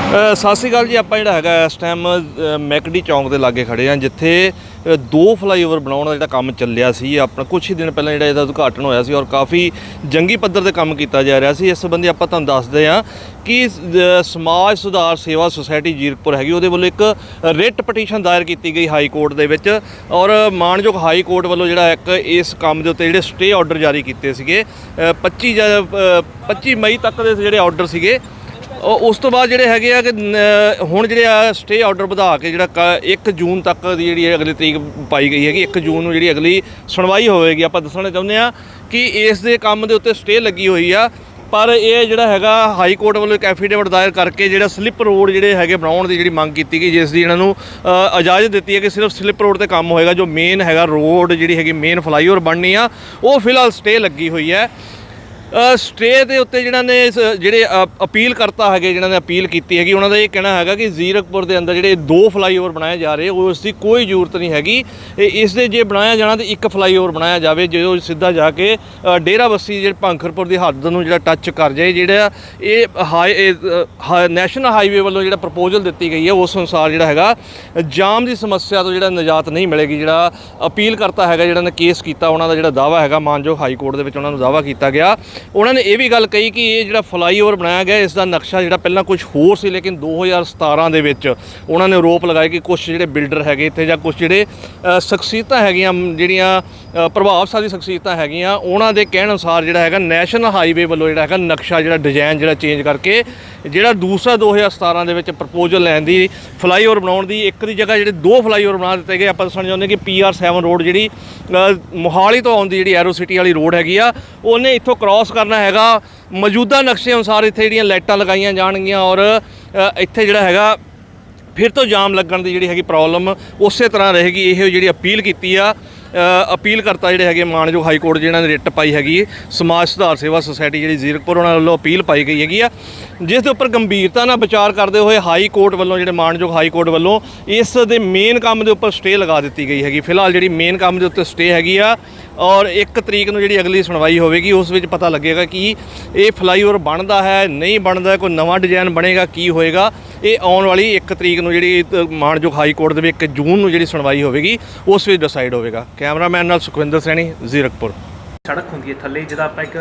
ਸਤਿ ਸ਼੍ਰੀ ਅਕਾਲ ਜੀ। ਆਪਾਂ ਜਿਹੜਾ ਹੈਗਾ ਇਸ ਟਾਈਮ ਮੈਕਡੀ ਚੌਂਕ ਦੇ ਲਾਗੇ ਖੜੇ ਹਾਂ, ਜਿੱਥੇ ਦੋ ਫਲਾਈਓਵਰ ਬਣਾਉਣ ਦਾ ਜਿਹੜਾ ਕੰਮ ਚੱਲਿਆ ਸੀ। ਆਪਣਾ ਕੁਛ ਹੀ ਦਿਨ ਪਹਿਲਾਂ ਜਿਹੜਾ ਇਹਦਾ ਉਦਘਾਟਨ ਹੋਇਆ ਸੀ ਔਰ ਕਾਫੀ ਜੰਗੀ ਪੱਧਰ ਤੇ ਕੰਮ ਕੀਤਾ ਜਾ ਰਿਹਾ ਸੀ। ਇਸ ਸੰਬੰਧੀ ਆਪਾਂ ਤੁਹਾਨੂੰ ਦੱਸਦੇ ਹਾਂ ਕਿ ਸਮਾਜ ਸੁਧਾਰ ਸੇਵਾ ਸੁਸਾਇਟੀ ਜ਼ੀਰਕਪੁਰ ਹੈਗੀ, ਉਹਦੇ ਵੱਲੋਂ ਇੱਕ ਰਿਟ ਪਟੀਸ਼ਨ ਦਾਇਰ ਕੀਤੀ ਗਈ ਹਾਈ ਕੋਰਟ ਦੇ ਵਿੱਚ, ਔਰ ਮਾਣਯੋਗ ਹਾਈ ਕੋਰਟ ਵੱਲੋਂ ਜਿਹੜਾ ਇੱਕ ਇਸ ਕੰਮ ਦੇ ਉੱਤੇ ਜਿਹੜੇ ਸਟੇ ਆਰਡਰ ਜਾਰੀ ਕੀਤੇ ਸੀਗੇ 25 ਮਈ ਤੱਕ ਦੇ ਜਿਹੜੇ ਆਰਡਰ ਸੀਗੇ। ਉਸ ਤੋਂ ਬਾਅਦ ਜਿਹੜੇ ਹੈਗੇ ਆ ਕਿ ਹੁਣ ਜਿਹੜੇ ਆ ਸਟੇ ਆਰਡਰ ਵਧਾ ਕੇ ਜਿਹੜਾ 1 ਜੂਨ ਤੱਕ ਦੀ ਜਿਹੜੀ ਅਗਲੀ ਤਰੀਕ ਪਾਈ ਗਈ ਹੈਗੀ। 1 ਜੂਨ ਨੂੰ ਜਿਹੜੀ ਅਗਲੀ ਸੁਣਵਾਈ ਹੋਵੇਗੀ। ਆਪਾਂ ਦੱਸਣਾ ਚਾਹੁੰਦੇ ਆ ਕਿ ਇਸ ਦੇ ਕੰਮ ਦੇ ਉੱਤੇ ਸਟੇ ਲੱਗੀ ਹੋਈ ਆ, ਪਰ ਇਹ ਜਿਹੜਾ ਹੈਗਾ ਹਾਈ ਕੋਰਟ ਵੱਲੋਂ ਇੱਕ ਐਫੀਡੇਵਿਟ ਦਾਇਰ ਕਰਕੇ ਜਿਹੜਾ ਸਲਿੱਪ ਰੋਡ ਜਿਹੜੇ ਹੈਗੇ ਬਣਾਉਣ ਦੀ ਜਿਹੜੀ ਮੰਗ ਕੀਤੀ ਗਈ, ਜਿਸ ਦੀ ਇਹਨਾਂ ਨੂੰ ਇਜਾਜ਼ਤ ਦਿੱਤੀ ਹੈ ਕਿ ਸਿਰਫ ਸਲਿੱਪ ਰੋਡ 'ਤੇ ਕੰਮ ਹੋਏਗਾ। ਜੋ ਮੇਨ ਹੈਗਾ ਰੋਡ ਜਿਹੜੀ ਹੈਗੀ ਮੇਨ ਫਲਾਈਓਵਰ ਬਣਨੀ ਆ, ਉਹ ਫਿਲਹਾਲ ਸਟੇ ਲੱਗੀ ਹੋਈ ਹੈ। ਸਟੇ ਦੇ ਉੱਤੇ ਜਿਹਨਾਂ ਨੇ ਜਿਹੜੇ ਅਪੀਲ ਕਰਤਾ ਹੈਗੇ, ਜਿਹਨਾਂ ਨੇ ਅਪੀਲ ਕੀਤੀ ਹੈਗੀ, ਉਹਨਾਂ ਦਾ ਇਹ ਕਹਿਣਾ ਹੈਗਾ ਕਿ ਜ਼ੀਰਕਪੁਰ ਦੇ ਅੰਦਰ ਜਿਹੜੇ 2 ਫਲਾਈਓਵਰ ਬਣਾਏ ਜਾ ਰਹੇ ਉਸ ਦੀ ਕੋਈ ਜ਼ਰੂਰਤ ਨਹੀਂ ਹੈਗੀ। ਇਸ ਦੇ ਜੇ ਬਣਾਇਆ ਜਾਣਾ ਤਾਂ 1 ਫਲਾਈਓਵਰ ਬਣਾਇਆ ਜਾਵੇ, ਜੋ ਸਿੱਧਾ ਜਾ ਕੇ ਡੇਰਾ ਬੱਸੀ ਜਿਹੜੇ ਭੰਖਰਪੁਰ ਦੀ ਹੱਦ ਨੂੰ ਜਿਹੜਾ ਟੱਚ ਕਰ ਜਾਏ। ਜਿਹੜਾ ਇਹ ਨੈਸ਼ਨਲ ਹਾਈਵੇ ਵੱਲੋਂ ਜਿਹੜਾ ਪ੍ਰਪੋਜ਼ਲ ਦਿੱਤੀ ਗਈ ਹੈ, ਉਸ ਅਨੁਸਾਰ ਜਿਹੜਾ ਹੈਗਾ ਜਾਮ ਦੀ ਸਮੱਸਿਆ ਤੋਂ ਜਿਹੜਾ ਨਿਜਾਤ ਨਹੀਂ ਮਿਲੇਗੀ। ਜਿਹੜਾ ਅਪੀਲ ਕਰਤਾ ਹੈਗਾ, ਜਿਹੜਾ ਨੇ ਕੇਸ ਕੀਤਾ, ਉਹਨਾਂ ਦਾ ਜਿਹੜਾ ਦਾਅਵਾ ਹੈਗਾ ਮਾਨਯੋਗ ਹਾਈ ਕੋਰਟ ਦੇ ਵਿੱਚ ਉਹਨਾਂ ਨੂੰ ਦਾਅਵਾ ਕੀਤਾ ਗਿਆ। ਉਹਨਾਂ ਨੇ ਇਹ ਵੀ ਗੱਲ ਕਹੀ ਕਿ ਇਹ ਜਿਹੜਾ ਫਲਾਈਓਵਰ ਬਣਾਇਆ ਗਿਆ, ਇਸ ਦਾ ਨਕਸ਼ਾ ਜਿਹੜਾ ਪਹਿਲਾਂ ਕੁਝ ਹੋਰ ਸੀ, ਲੇਕਿਨ 2017 ਦੇ ਵਿੱਚ ਉਹਨਾਂ ਨੇ ਆਰੋਪ ਲਗਾਏ ਕਿ ਕੁਝ ਜਿਹੜੇ ਬਿਲਡਰ ਹੈਗੇ ਇੱਥੇ ਜਾਂ ਕੁਝ ਜਿਹੜੇ ਸ਼ਖਸੀਅਤਾਂ ਹੈਗੀਆਂ, ਜਿਹੜੀਆਂ ਪ੍ਰਭਾਵਸ਼ਾਲੀ ਸ਼ਖਸੀਅਤਾਂ ਹੈਗੀਆਂ, ਉਹਨਾਂ ਦੇ ਕਹਿਣ ਅਨੁਸਾਰ ਜਿਹੜਾ ਹੈਗਾ ਨੈਸ਼ਨਲ ਹਾਈਵੇ ਵੱਲੋਂ ਜਿਹੜਾ ਹੈਗਾ ਨਕਸ਼ਾ ਜਿਹੜਾ ਡਿਜ਼ਾਈਨ ਜਿਹੜਾ ਚੇਂਜ ਕਰਕੇ ਜਿਹੜਾ ਦੂਸਰਾ 2017 ਦੇ ਵਿੱਚ ਪ੍ਰਪੋਜ਼ਲ ਲੈਣ ਦੀ ਫਲਾਈਓਵਰ ਬਣਾਉਣ ਦੀ, ਇੱਕ ਦੀ ਜਗ੍ਹਾ ਜਿਹੜੇ 2 ਫਲਾਈਓਵਰ ਬਣਾ ਦਿੱਤੇ ਗਏ। ਆਪਾਂ ਦੱਸਣਾ ਚਾਹੁੰਦੇ ਕਿ PR7 ਰੋਡ ਜਿਹੜੀ ਮੋਹਾਲੀ ਤੋਂ ਆਉਂਦੀ ਜਿਹੜੀ ਐਰੋ ਸਿਟੀ ਵਾਲੀ ਰੋਡ ਹੈਗੀ ਆ, ਉਹਨੇ ਇੱਥੋਂ ਕ੍ਰਾਸ ਕਰਨਾ ਹੈਗਾ। ਮੌਜੂਦਾ ਨਕਸ਼ੇ ਅਨੁਸਾਰ ਇੱਥੇ ਜਿਹੜੀਆਂ ਲਾਈਟਾਂ ਲਗਾਈਆਂ ਜਾਣਗੀਆਂ ਔਰ ਇੱਥੇ ਜਿਹੜਾ ਹੈਗਾ ਫਿਰ ਤੋਂ ਜਾਮ ਲੱਗਣ ਦੀ ਜਿਹੜੀ ਹੈਗੀ ਪ੍ਰੋਬਲਮ ਉਸੇ ਤਰ੍ਹਾਂ ਰਹੇਗੀ। ਇਹ ਜਿਹੜੀ ਅਪੀਲ ਕੀਤੀ ਆ, ਅਪੀਲ ਕਰਤਾ ਜਿਹੜੇ ਹੈਗੇ ਮਾਣਯੋਗ ਹਾਈ ਕੋਰਟ ਜਿਹਨਾਂ ਨੇ ਰਿਟ ਪਾਈ ਹੈਗੀ ਸਮਾਜ ਸੁਧਾਰ ਸੇਵਾ ਸੁਸਾਇਟੀ ਜਿਹੜੀ ਜ਼ੀਰਕਪੁਰ, ਉਹਨਾਂ ਵੱਲੋਂ ਅਪੀਲ ਪਾਈ ਗਈ ਹੈਗੀ ਆ, ਜਿਸ ਦੇ ਉੱਪਰ ਗੰਭੀਰਤਾ ਨਾਲ ਵਿਚਾਰ ਕਰਦੇ ਹੋਏ ਹਾਈ ਕੋਰਟ ਵੱਲੋਂ ਜਿਹੜੇ ਮਾਣਯੋਗ ਹਾਈ ਕੋਰਟ ਵੱਲੋਂ ਇਸ ਦੇ ਮੇਨ ਕੰਮ ਦੇ ਉੱਪਰ ਸਟੇ ਲਗਾ ਦਿੱਤੀ ਗਈ ਹੈਗੀ। ਫਿਲਹਾਲ ਜਿਹੜੀ ਮੇਨ ਕੰਮ ਦੇ ਉੱਤੇ ਸਟੇ ਹੈਗੀ ਆ ਔਰ 1 ਤਰੀਕ ਨੂੰ ਜਿਹੜੀ ਅਗਲੀ ਸੁਣਵਾਈ ਹੋਵੇਗੀ, ਉਸ ਵਿੱਚ ਪਤਾ ਲੱਗੇਗਾ ਕਿ ਇਹ ਫਲਾਈਓਵਰ ਬਣਦਾ ਹੈ ਨਹੀਂ ਬਣਦਾ, ਕੋਈ ਨਵਾਂ ਡਿਜ਼ਾਈਨ ਬਣੇਗਾ, ਕੀ ਹੋਏਗਾ। ਇਹ ਆਉਣ ਵਾਲੀ 1 ਤਰੀਕ ਨੂੰ ਜਿਹੜੀ ਮਾਣਯੋਗ ਹਾਈ ਕੋਰਟ ਦੇ ਵਿੱਚ 1 ਜੂਨ ਨੂੰ ਜਿਹੜੀ ਸੁਣਵਾਈ ਹੋਵੇਗੀ, ਉਸ ਵਿੱਚ ਡਿਸਾਈਡ ਹੋਵੇਗਾ। ਕੈਮਰਾਮੈਨ ਨਾਲ ਸੁਖਵਿੰਦਰ ਸੈਣੀ, ਜ਼ੀਰਕਪੁਰ। ਸੜਕ ਹੁੰਦੀ ਹੈ ਥੱਲੇ, ਜਿਹਦਾ ਆਪਾਂ ਇੱਕ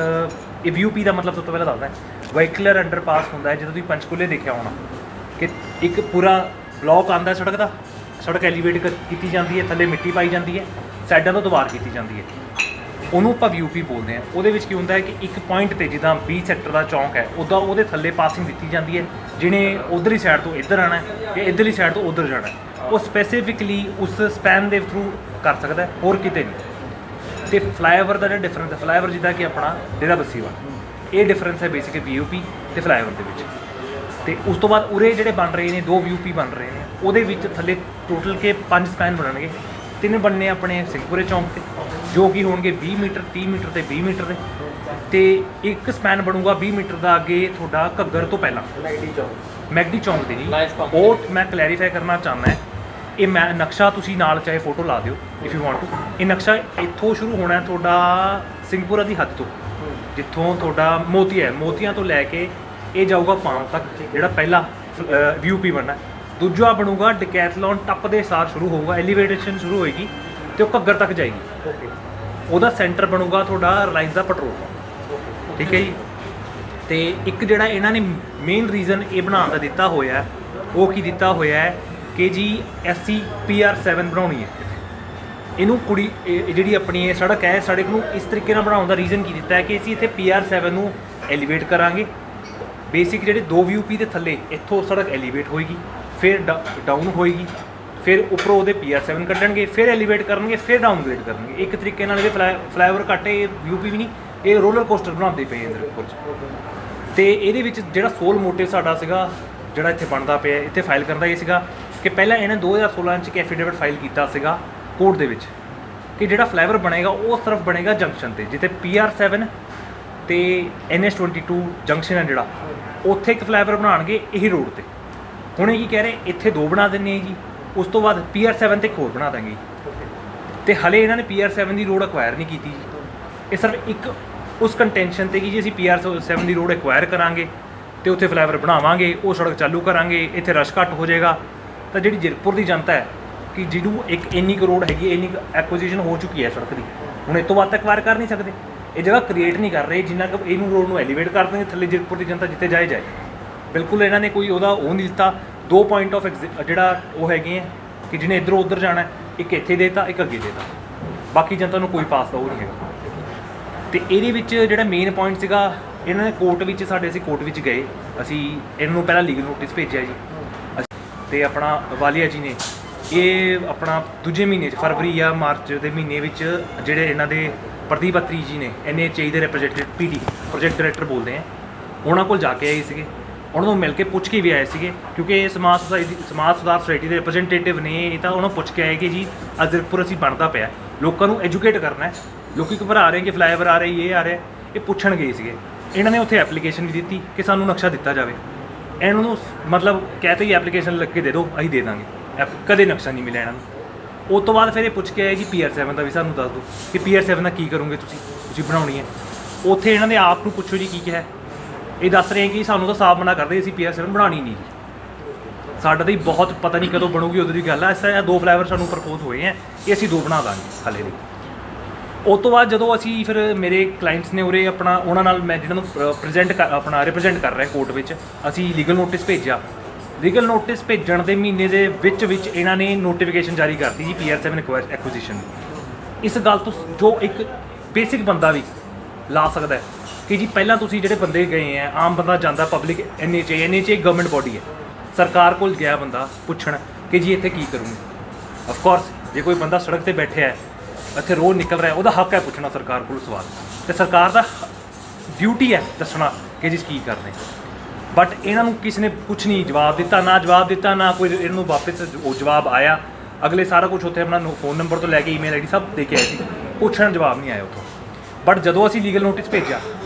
VUP ਦਾ ਮਤਲਬ ਸਭ ਤੋਂ ਪਹਿਲਾਂ ਦੱਸਦਾ, ਵਾਹੀਕਲਰ ਅੰਡਰਪਾਸ ਹੁੰਦਾ ਹੈ। ਜਦੋਂ ਤੁਸੀਂ ਪੰਚਕੂਲੇ ਦੇਖਿਆ ਹੋਣਾ ਕਿ ਇੱਕ ਪੂਰਾ ਬਲੌਕ ਆਉਂਦਾ ਸੜਕ ਦਾ, ਸੜਕ ਐਲੀਵੇਟ ਕੀਤੀ ਜਾਂਦੀ ਹੈ, ਥੱਲੇ ਮਿੱਟੀ ਪਾਈ ਜਾਂਦੀ ਹੈ, ਸਾਈਡਾਂ ਤੋਂ ਦੀਵਾਰ ਕੀਤੀ ਜਾਂਦੀ ਹੈ, ਉਹਨੂੰ ਆਪਾਂ VUP ਬੋਲਦੇ ਹਾਂ। ਉਹਦੇ ਵਿੱਚ ਕੀ ਹੁੰਦਾ ਹੈ ਕਿ ਇੱਕ ਪੁਆਇੰਟ 'ਤੇ ਜਿੱਦਾਂ B ਸੈਕਟਰ ਦਾ ਚੌਂਕ ਹੈ, ਉੱਦਾਂ ਉਹਦੇ ਥੱਲੇ ਪਾਸਿੰਗ ਦਿੱਤੀ ਜਾਂਦੀ ਹੈ, ਜਿਹਨੇ ਉਧਰਲੀ ਸਾਈਡ ਤੋਂ ਇੱਧਰ ਆਉਣਾ ਜਾਂ ਇੱਧਰਲੀ ਸਾਈਡ ਤੋਂ ਉੱਧਰ ਜਾਣਾ, ਉਹ ਸਪੈਸੀਫਿਕਲੀ ਉਸ ਸਪੈਨ ਦੇ ਥਰੂ ਕਰ ਸਕਦਾ, ਹੋਰ ਕਿਤੇ ਨਹੀਂ। ਅਤੇ ਫਲਾਈਓਵਰ ਦਾ ਜਿਹੜਾ ਡਿਫਰੈਂਸ ਹੈ, ਫਲਾਈਓਵਰ ਜਿੱਦਾਂ ਕਿ ਆਪਣਾ ਡੇਰਾ ਬੱਸੀ ਵਾ, ਇਹ ਡਿਫਰੈਂਸ ਹੈ ਬੇਸਿਕਲੀ VUP ਅਤੇ ਫਲਾਈਓਵਰ ਦੇ ਵਿੱਚ। ਅਤੇ ਉਸ ਤੋਂ ਬਾਅਦ ਉਰੇ ਜਿਹੜੇ ਬਣ ਰਹੇ ਨੇ 2 VUP ਬਣ ਰਹੇ ਨੇ, ਉਹਦੇ ਵਿੱਚ ਥੱਲੇ ਟੋਟਲ ਕੇ 5 ਸਪੈਨ ਬਣਨਗੇ। 3 ਬਣਨੇ ਆਪਣੇ ਸਿੰਘਪੁਰੇ ਚੌਂਕ 'ਤੇ, ਜੋ ਕਿ ਹੋਣਗੇ 20 ਮੀਟਰ, 30 ਮੀਟਰ ਅਤੇ 20 ਮੀਟਰ ਦੇ, ਅਤੇ ਇੱਕ ਸਪੈਨ ਬਣੂਗਾ 20 ਮੀਟਰ ਦਾ ਅੱਗੇ ਤੁਹਾਡਾ ਘੱਗਰ ਤੋਂ ਪਹਿਲਾਂ ਮੈਕਡੀ ਚੌਂਕ ਦੇ ਜੀ। ਉਹ ਮੈਂ ਕਲੈਰੀਫਾਈ ਕਰਨਾ ਚਾਹੁੰਦਾ, ਇਹ ਮੈਂ ਨਕਸ਼ਾ ਤੁਸੀਂ ਨਾਲ ਚਾਹੇ ਫੋਟੋ ਲਾ ਦਿਓ ਇਫ ਯੂ ਵਾਂਟ ਟੂ। ਇਹ ਨਕਸ਼ਾ ਇੱਥੋਂ ਸ਼ੁਰੂ ਹੋਣਾ ਤੁਹਾਡਾ ਸਿੰਘਪੁਰਾ ਦੀ ਹੱਦ ਤੋਂ, ਜਿੱਥੋਂ ਤੁਹਾਡਾ ਮੋਤੀਆਂ ਤੋਂ ਲੈ ਕੇ ਇਹ ਜਾਊਗਾ ਪਾਮ ਤੱਕ, ਜਿਹੜਾ ਪਹਿਲਾ VUP ਬਣਨਾ। ਦੂਜਾ ਬਣੂਗਾ ਡਿਕੈਥਲੋਨ ਟੱਪ ਦੇ ਸਾਰ ਸ਼ੁਰੂ ਹੋਊਗਾ, ਐਲੀਵੇਟੇਸ਼ਨ ਸ਼ੁਰੂ ਹੋਏਗੀ ਅਤੇ ਉਹ ਘੱਗਰ ਤੱਕ ਜਾਏਗੀ। ਉਹਦਾ ਸੈਂਟਰ ਬਣੂਗਾ ਤੁਹਾਡਾ ਰਿਲਾਇੰਸ ਦਾ ਪੈਟਰੋਲ ਪੰਪ, ਠੀਕ ਹੈ ਜੀ। ਅਤੇ ਇੱਕ ਜਿਹੜਾ ਇਹਨਾਂ ਨੇ ਮੇਨ ਰੀਜ਼ਨ ਇਹ ਬਣਾਉਣ ਦਾ ਦਿੱਤਾ ਹੋਇਆ, ਉਹ ਕੀ ਦਿੱਤਾ ਹੋਇਆ ਹੈ ਕਿ ਜੀ SC PR7 ਬਣਾਉਣੀ ਹੈ। ਇਹਨੂੰ ਜਿਹੜੀ ਆਪਣੀ ਇਹ ਸੜਕ ਹੈ, ਸੜਕ ਨੂੰ ਇਸ ਤਰੀਕੇ ਨਾਲ ਬਣਾਉਣ ਦਾ ਰੀਜ਼ਨ ਕੀ ਦਿੱਤਾ ਹੈ ਕਿ ਅਸੀਂ ਇੱਥੇ PR7 ਨੂੰ ਐਲੀਵੇਟ ਕਰਾਂਗੇ। ਬੇਸਿਕ ਜਿਹੜੇ 2 VUP ਦੇ ਥੱਲੇ ਇੱਥੋਂ ਸੜਕ ਐਲੀਵੇਟ ਹੋਏਗੀ, ਫਿਰ ਡਾਊਨ ਹੋਏਗੀ, ਫਿਰ ਉੱਪਰੋਂ ਉਹਦੇ PR7 ਕੱਢਣਗੇ, ਫਿਰ ਐਲੀਵੇਟ ਕਰਨਗੇ, ਫਿਰ ਡਾਊਨਗ੍ਰੇਡ ਕਰਨਗੇ। ਇੱਕ ਤਰੀਕੇ ਨਾਲ ਇਹਦੇ ਫਲਾਈਓਵਰ ਘੱਟ, ਇਹ VUP ਵੀ ਨਹੀਂ, ਇਹ ਰੋਲਰ ਕੋਸਟਰ ਬਣਾਉਂਦੇ ਪਏ ਜ਼ੀਰਕਪੁਰ 'ਚ। ਅਤੇ ਇਹਦੇ ਵਿੱਚ ਜਿਹੜਾ ਸੋਲ ਮੋਟਿਵ ਸਾਡਾ ਸੀਗਾ, ਜਿਹੜਾ ਇੱਥੇ ਬਣਦਾ ਪਿਆ ਇੱਥੇ ਫਾਈਲ ਕਰਨ ਦਾ, ਇਹ ਸੀਗਾ ਕਿ ਪਹਿਲਾਂ ਇਹਨੇ 2016 'ਚ ਇੱਕ ਐਫੀਡੇਵਿਟ ਫਾਈਲ ਕੀਤਾ ਸੀਗਾ ਕੋਰਟ ਦੇ ਵਿੱਚ ਕਿ ਜਿਹੜਾ ਫਲਾਈਓਵਰ ਬਣੇਗਾ ਉਹ ਸਿਰਫ ਬਣੇਗਾ ਜੰਕਸ਼ਨ 'ਤੇ, ਜਿੱਥੇ PR7 ਅਤੇ NH22 ਜੰਕਸ਼ਨ ਹੈ ਜਿਹੜਾ, ਉੱਥੇ ਇੱਕ ਫਲਾਈਓਵਰ ਬਣਾਉਣਗੇ ਇਹੀ ਰੋਡ 'ਤੇ। ਹੁਣ ਇਹ ਕੀ ਕਹਿ ਰਹੇ, ਇੱਥੇ 2 ਬਣਾ ਦਿੰਦੇ ਜੀ, ਉਸ ਤੋਂ ਬਾਅਦ PR7 'ਤੇ ਇੱਕ ਹੋਰ ਬਣਾ ਦਾਂਗੇ। ਅਤੇ ਹਲੇ ਇਹਨਾਂ ਨੇ PR7 ਦੀ ਰੋਡ ਅਕਵਾਇਰ ਨਹੀਂ ਕੀਤੀ ਜੀ। ਇਹ ਸਿਰਫ ਇੱਕ ਉਸ ਕੰਟੈਂਸ਼ਨ 'ਤੇ ਕਿ ਜੀ ਅਸੀਂ PR7 ਦੀ ਰੋਡ ਐਕਵਾਇਰ ਕਰਾਂਗੇ ਤੇ ਉੱਥੇ ਫਲਾਈਓਵਰ ਬਣਾਵਾਂਗੇ, ਉਹ ਸੜਕ ਚਾਲੂ ਕਰਾਂਗੇ, ਇੱਥੇ ਰਸ਼ ਘੱਟ ਹੋ ਜਾਏਗਾ। ਤਾਂ ਜਿਹੜੀ ਜ਼ੀਰਕਪੁਰ ਦੀ ਜਨਤਾ ਹੈ ਕਿ ਜਿਹਨੂੰ ਇੱਕ ਇੰਨੀ ਕਰੋੜ ਹੈਗੀ, ਇੰਨੀ ਐਕੁਜੀਸ਼ਨ ਹੋ ਚੁੱਕੀ ਹੈ ਸੜਕ ਦੀ, ਹੁਣ ਇਸ ਤੋਂ ਬਾਅਦ ਤੱਕ ਐਕਵਾਇਰ ਕਰ ਨਹੀਂ ਸਕਦੇ। ਇਹ ਜਗ੍ਹਾ ਕ੍ਰੀਏਟ ਨਹੀਂ ਕਰ ਰਹੇ, ਜਿੰਨਾ ਕੁ ਇਹਨੂੰ ਰੋਡ ਨੂੰ ਐਲੀਵੇਟ ਕਰ ਦੇਣਗੇ ਥੱਲੇ ਜ਼ੀਰਕਪੁਰ ਦੀ ਜਨਤਾ ਜਿੱਥੇ ਜਾਏ। ਬਿਲਕੁਲ ਇਹਨਾਂ ਨੇ ਕੋਈ ਉਹਦਾ ਉਹ ਨਹੀਂ ਦਿੱਤਾ। 2 ਪੁਆਇੰਟ ਆਫ ਜਿਹੜਾ ਉਹ ਹੈਗੇ ਆ ਕਿ ਜਿਹਨੇ ਇੱਧਰੋਂ ਉੱਧਰ ਜਾਣਾ, ਇੱਕ ਇੱਥੇ ਦੇਤਾ, ਇੱਕ ਅੱਗੇ ਦੇਤਾ, ਬਾਕੀ ਜਨਤਾ ਨੂੰ ਕੋਈ ਪਾਸ ਦਾ ਉਹ ਨਹੀਂ ਹੈਗਾ। ਤੇ ਇਹਦੇ ਵਿੱਚ ਜਿਹੜਾ ਮੇਨ ਪੁਆਇੰਟ ਸੀਗਾ, ਇਹਨਾਂ ਨੇ ਕੋਰਟ ਵਿੱਚ ਅਸੀਂ ਕੋਰਟ ਵਿੱਚ ਗਏ, ਅਸੀਂ ਇਹਨਾਂ ਨੂੰ ਪਹਿਲਾਂ ਲੀਗਲ ਨੋਟਿਸ ਭੇਜਿਆ ਜੀ। ਤੇ ਆਪਣਾ ਵਾਲੀਆ ਜੀ ਨੇ ਇਹ ਆਪਣਾ ਦੂਜੇ ਮਹੀਨੇ 'ਚ ਫਰਵਰੀ ਜਾਂ ਮਾਰਚ ਦੇ ਮਹੀਨੇ ਵਿੱਚ ਜਿਹੜੇ ਇਹਨਾਂ ਦੇ ਪ੍ਰਦੀਪ ਅਤਰੀ ਜੀ ਨੇ NHAI ਦੇ ਰਿਪਰੈਜ਼ੈਂਟੇਟਿਵ PD ਪ੍ਰੋਜੈਕਟ ਡਾਇਰੈਕਟਰ ਬੋਲਦੇ ਆ, ਉਹਨਾਂ ਕੋਲ ਜਾ ਕੇ ਆਏ ਸੀਗੇ, ਉਹਨਾਂ ਨੂੰ ਮਿਲ ਕੇ ਪੁੱਛ ਕੇ ਵੀ ਆਏ ਸੀਗੇ, ਕਿਉਂਕਿ ਇਹ ਸਮਾਜ ਸੁਧਾਰ ਸੁਸਾਇਟੀ ਦੇ ਰਿਪਰੈਜ਼ੈਂਟੇਟਿਵ ਨੇ। ਇਹ ਤਾਂ ਉਹਨਾਂ ਪੁੱਛ ਕੇ ਆਏ ਕਿ ਜੀ ਜ਼ੀਰਕਪੁਰ ਅਸੀਂ ਬਣਦਾ ਪਿਆ, ਲੋਕਾਂ ਨੂੰ ਐਜੂਕੇਟ ਕਰਨਾ ਹੈ, ਲੋਕੀ ਘਬਰਾ ਰਹੇ ਕਿ ਫਲਾਈਓਵਰ ਆ ਰਿਹਾ, ਇਹ ਆ ਰਿਹਾ, ਇਹ ਪੁੱਛਣ ਗਏ ਸੀਗੇ। ਇਹਨਾਂ ਨੇ ਉੱਥੇ ਐਪਲੀਕੇਸ਼ਨ ਵੀ ਦਿੱਤੀ ਕਿ ਸਾਨੂੰ ਨਕਸ਼ਾ ਦਿੱਤਾ ਜਾਵੇ। ਇਹਨਾਂ ਨੂੰ ਮਤਲਬ ਕਹਤੇ ਹੀ ਐਪਲੀਕੇਸ਼ਨ ਲਿਖ ਕੇ ਦੇ ਦਿਓ, ਅਸੀਂ ਦੇ ਦਾਂਗੇ। ਕਦੇ ਨਕਸ਼ਾ ਨਹੀਂ ਮਿਲਿਆ ਇਹਨਾਂ ਨੂੰ। ਉਸ ਤੋਂ ਬਾਅਦ ਫਿਰ ਇਹ ਪੁੱਛ ਕੇ ਆਏ ਜੀ PR7 ਦਾ ਵੀ ਸਾਨੂੰ ਦੱਸ ਦਿਓ ਕਿ PR7 ਦਾ ਕੀ ਕਰੋਗੇ ਤੁਸੀਂ ਬਣਾਉਣੀ ਹੈ। ਉੱਥੇ ਇਹਨਾਂ ਨੇ ਆਪ ਨੂੰ ਪੁੱਛੋ ਜੀ ਕੀ ਕਿਹਾ, ਇਹ ਦੱਸ ਰਹੇ ਕਿ ਸਾਨੂੰ ਤਾਂ ਸਾਫ਼ ਮਨਾ ਕਰਦੇ, ਅਸੀਂ PR7 ਬਣਾਉਣੀ ਨਹੀਂ ਜੀ। ਸਾਡਾ ਤਾਂ ਬਹੁਤ ਪਤਾ ਨਹੀਂ ਕਦੋਂ ਬਣੂਗੀ, ਉਦੋਂ ਦੀ ਗੱਲ ਹੈ। ਇਸ ਤਰ੍ਹਾਂ 2 ਫਲਾਈਓਵਰ ਸਾਨੂੰ ਪ੍ਰਪੋਜ਼ ਹੋਏ ਹੈ ਕਿ ਅਸੀਂ 2 ਬਣਾ ਦਾਂਗੇ ਹਾਲੇ ਲਈ। ਉਸ ਤੋਂ ਬਾਅਦ ਜਦੋਂ ਅਸੀਂ ਫਿਰ ਮੇਰੇ ਕਲਾਇੰਟਸ ਨੇ ਉਰੇ ਆਪਣਾ ਉਹਨਾਂ ਨਾਲ ਮੈਂ ਜਿਹਨਾਂ ਨੂੰ ਰਿਪਰੈਜ਼ੈਂਟ ਕਰ ਰਿਹਾ ਕੋਰਟ ਵਿੱਚ, ਅਸੀਂ ਲੀਗਲ ਨੋਟਿਸ ਭੇਜਿਆ। ਲੀਗਲ ਨੋਟਿਸ ਭੇਜਣ ਦੇ ਮਹੀਨੇ ਦੇ ਵਿੱਚ ਇਹਨਾਂ ਨੇ ਨੋਟੀਫਿਕੇਸ਼ਨ ਜਾਰੀ ਕਰਤੀ ਜੀ PR7 ਐਕੁਜੀਸ਼ਨ। ਇਸ ਗੱਲ ਤੋਂ ਜੋ ਇੱਕ ਬੇਸਿਕ ਬੰਦਾ ਵੀ ਲਾ ਸਕਦਾ ਹੈ ਕਿ ਜੀ ਪਹਿਲਾਂ ਤੁਸੀਂ ਜਿਹੜੇ ਬੰਦੇ ਗਏ ਆ, ਆਮ ਬੰਦਾ ਜਾਂਦਾ ਪਬਲਿਕ NHAI ਗਵਰਨਮੈਂਟ ਬੋਡੀ ਹੈ, ਸਰਕਾਰ ਕੋਲ ਗਿਆ ਬੰਦਾ ਪੁੱਛਣ ਕਿ ਜੀ ਇੱਥੇ ਕੀ ਕਰੂੰਗੇ। ਆਫ ਕੋਰਸ ਜੇ ਕੋਈ ਬੰਦਾ ਸੜਕ ਤੇ ਬੈਠਿਆ ਹੈ, ਇੱਥੇ ਰੋਜ਼ ਨਿਕਲ ਰਿਹਾ, ਉਹਦਾ ਹੱਕ ਹੈ ਪੁੱਛਣਾ ਸਰਕਾਰ ਕੋਲ ਸਵਾਲ, ਤੇ ਸਰਕਾਰ ਦਾ ਡਿਊਟੀ ਹੈ ਦੱਸਣਾ ਕਿ ਜੀ ਕੀ ਕਰਦੇ। ਬਟ ਇਹਨਾਂ ਨੂੰ ਕਿਸੇ ਨੇ ਕੁਛ ਨਹੀਂ ਜਵਾਬ ਦਿੱਤਾ, ਨਾ ਕੋਈ ਇਹਨਾਂ ਨੂੰ ਵਾਪਸ ਉਹ ਜਵਾਬ ਆਇਆ। ਅਗਲੇ ਸਾਰਾ ਕੁਝ ਉੱਥੇ ਆਪਣਾ ਫੋਨ ਨੰਬਰ ਤੋਂ ਲੈ ਕੇ ਈਮੇਲ ID ਸਭ ਦੇ ਕੇ ਆਏ ਸੀ, ਪੁੱਛਣ ਜਵਾਬ ਨਹੀਂ ਆਇਆ ਉੱਥੋਂ। ਬਟ ਜਦੋਂ ਅਸੀਂ ਲੀਗਲ ਨੋਟਿਸ ਭੇਜਿਆ,